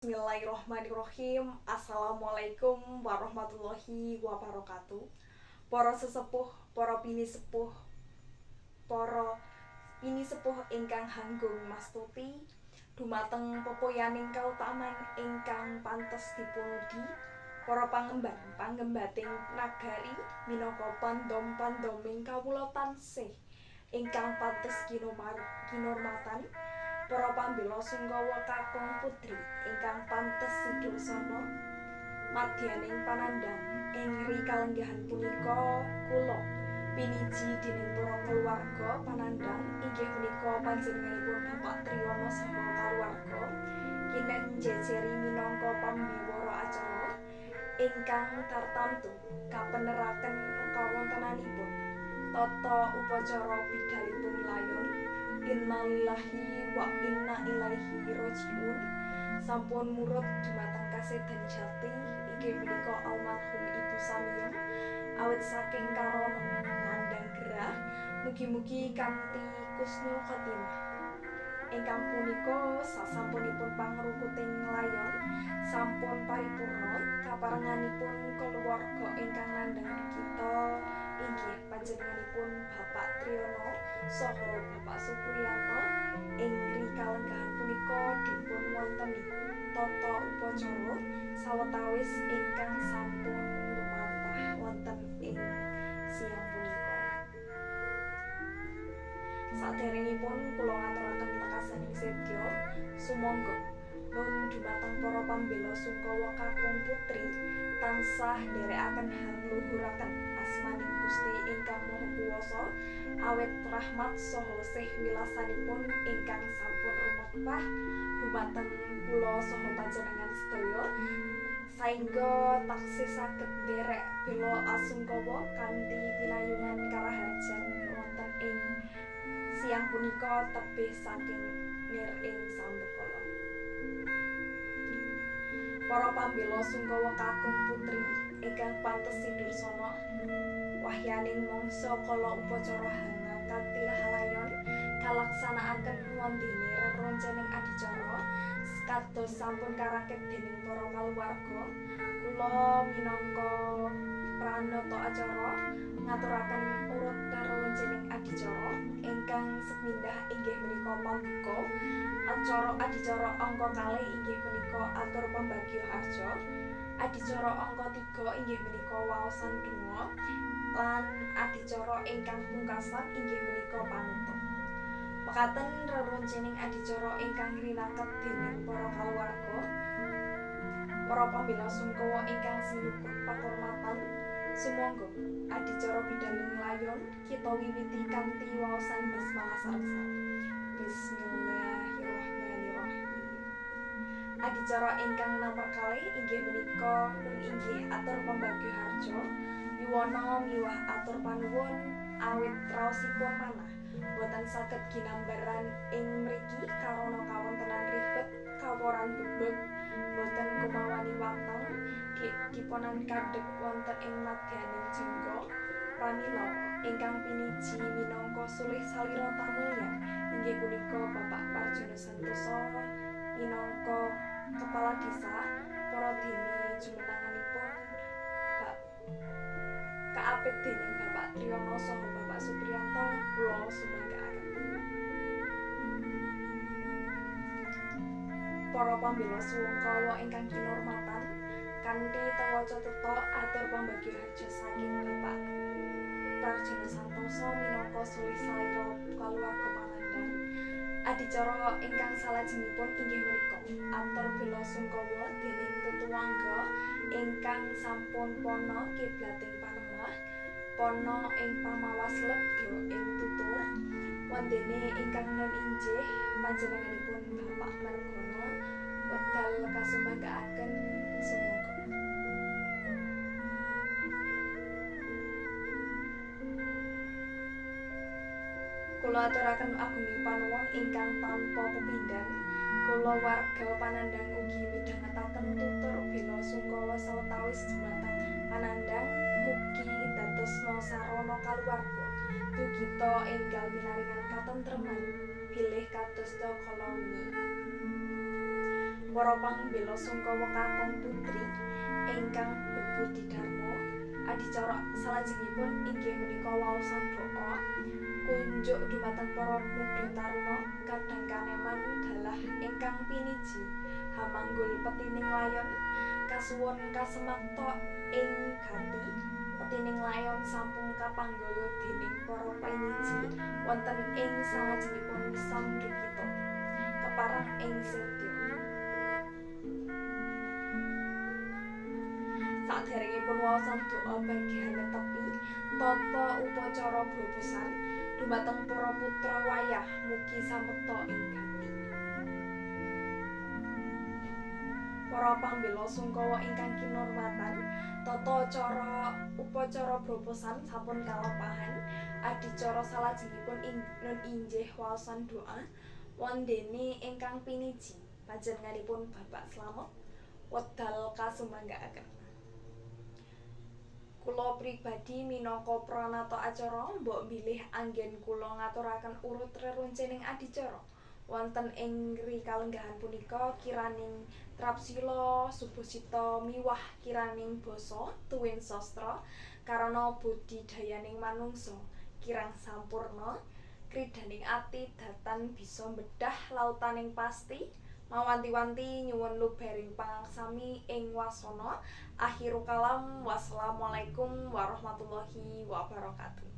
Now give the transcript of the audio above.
Bismillahirrahmanirrahim. Assalamualaikum warahmatullahi wabarakatuh. Para sesepuh, para bini sepuh ingkang hanggung mastuti dumateng pepoyaning kautaman ingkang pantes dipungudi para panggembating nagari minangka pandom-pandoming kawula tansih ingkang pantes kinurmatan para pambela sungkawa kakung putri ingkang pantes sidursana madyaning panandhang ing rikalenggahan punika kula piniji dening para keluarga panandhang inggih punika panjenenganipun Bapak Triyono saha kaluwarga kinenjejeri minangka pambiwara acara ingkang tartamtu kapeneraken kawontenanipun tata upacara bidalipun layon innalillahi wa inna ilaihi rajiun sampun murut dumateng kasedan jati inggih punika almarhum Ibu Samiyun awit saking karana ngandhang gerah mugi-mugi kanthi kusnul khotimah ingkang punika sasampunipun pangrukuting layon sampun paripurna kaparenganipun keluarga ingkang nandhang kita inggih panjenenganipun Bapak Triyono saha Bapak Supriyanto ing rikalenggahan punika dipun wonteni tata upacara sawetawis ingkang sampun lumampah wonten ing siang punika. Saderengipun kula ngaturaken lekasaning sedya sumangga nun dumateng para pambela sungkawa kakung putri tansah nderekaken hangluhuraken asmaning Gusti ingkang Maha Kuwasa awit rahmat saha sih wilasanipun ingkang sampun rumepah dumateng kula saha panjenengan sedaya saengga taksih saged nderek bela asungkawa kanthi pinayungan karaharjan wonten ing siang punika tebih saking nir ing sambekala. Para pambela sungkawa kakung putri ingkang pantes sidursana wahyaning mangsa kala upacara hangati halayon kalaksanakaken wondene reroncening adicara kados sampun karakit dening para kaluwarga kula minangka pranata acara ngaturaken urut reroncening adicara ingkang sepindhah inggih menika pambuka adicara angka kalih inggih menika atur pambagya harja adicara angka 3 inggih menika waosan donga lan adicara ingkang pungkasan inggih menika panutup. Mekaten reroncening adicara ingkang rinaket dening para kaluwarga para pambela sungkawa ingkang sinuput pakurmatan sumangga adicara bidhaling layon kita wiwiti kanthi waosan basmalah sareng-sareng. Bismillahirrahmanirrahim. Adicara ingkang nomer kalih inggih menika nun inggih atur pambagya harja yuwana miwah atur panuwun awit raosipun manah boten saged ginambaran ing mriki karana kawontenan ribet kaworan bebeg boten kumawani watang dipunan kadhep wonten ing madyaning jengga pramila ingkang piniji minangka sulih salira tamulya inggih punika Bapak Parjono Santoso minangka kepala desa para dene jumenenganipun kaapit dening Bapak Triyono saha Bapak Supriyanto kula sumanggaaken. Para pambela sungkawa ingkang kinurmatan kanthi tawaca teta atur pambagya harja saking Bapak Parjono Santoso minangka sulih salira kaluwarga panandhang adicara ingkang salajengipun inggih menika atur bela sungkawa dening tetuwangga ingkang sampun pana kiblating panemah pana ing pamawas lebda ing tutur wondene ingkang nun injih panjenenganipun Bapak Margono wedal kasumbangaaken sumangga. Kula aturaken agunging panuwun ingkang tanpa pepindhan kula warga panandhang ugi midhangetaken tutur bela sungkawa sawetawis dumateng panandhang mugi dadosna sarana kaluwarga dugita enggal pinaringan katentreman bilih kadosta kala wingi. Para pangbela sungkawa kakung putri ingkang berbudi dharma, adicara salajengipun inggih punika waosan doa kunjuk dumateng para muda taruna kadang kaneman dalah ingkang piniji hamanggul petining layon kasuwun kasemakta ing gati. Petining layon sampun kapanggala déning para piniji wonten ing salajengipun samdukita kepareng ing setya. Saderengipun waosan doa bagiane tepi tata upacara blobosan dumateng para putra wayah mugi samekta ing gati. Para pambela sungkawa ingkang kinurmatan, tata cara upacara blobosan sampun kalampahan. Adicara salajengipun nun inggih waosan doa wondene ingkang piniji panjenenganipun Bapak Slamet wedal kasumanggaaken. Kula pribadi minangka pranata acara mbok bilih anggen kula ngaturaken urut reruncining adicara. Wonten ing rikalenggahan punika kiraning trapsila subasita miwah kiraning basa tuwin sastra karana budidayaning manungsa kirang sampurna kridaning ati datan bisa mbedah lautaning pasti mawanti-wanti nyuwun lubering pangangsami ing wasana. Akhirul kalam, wassalamualaikum warahmatullahi wabarakatuh.